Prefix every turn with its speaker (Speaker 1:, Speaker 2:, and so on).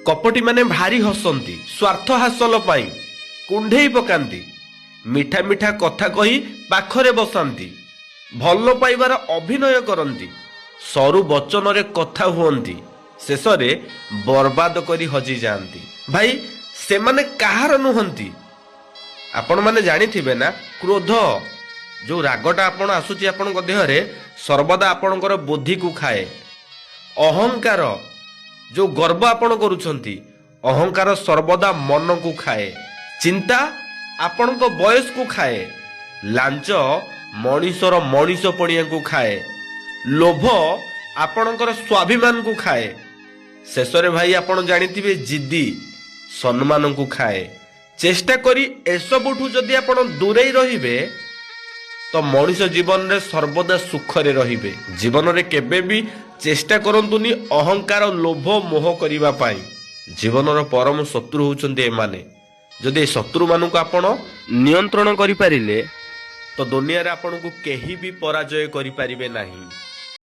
Speaker 1: कपटी माने भारी हसंती स्वार्थ हासिल पाई कुंढेई पकांती मिठा मिठा कथा कही पाखरे बसांती भल पाइबार अभिनय करती सरू वचन रे कथा हुअंती शेष रे बर्बाद करी हजी जाती। भाई से माने कहार नुहंती आपण माने जानिथिबे ना क्रोध जो रागटा आपण आसुची आपण देहरे सर्वदा आपणकर बुद्धि को खाए। अहंकार जो गर्व आपण करूछंती अहंकार सर्वदा मन को खाए। चिंता आपण को बयस को खाए। लांच मनीषर मनीष पणिया को खाए। लोभ आपणकर स्वाभिमान को खाए। शेष रे भाई आपण जानिथिबे जिद्दी सम्मान को खाए। चेष्टा करी एसबुठू जदि आपण दूरेई रहिबे तो मनीष जीवन रे सर्वदा सुख रे रहिबे। जीवन रे केबे भी चेष्टा करंतुनी अहंकार लोभ मोह करिबा पाई। जीवन रो परम शत्रु होउचंदी एमाने। जदि शत्रु मानु को आपण नियंत्रण करि पारिले तो दुनिया रे आपण को केही भी पराजय करि पारिबे नाही।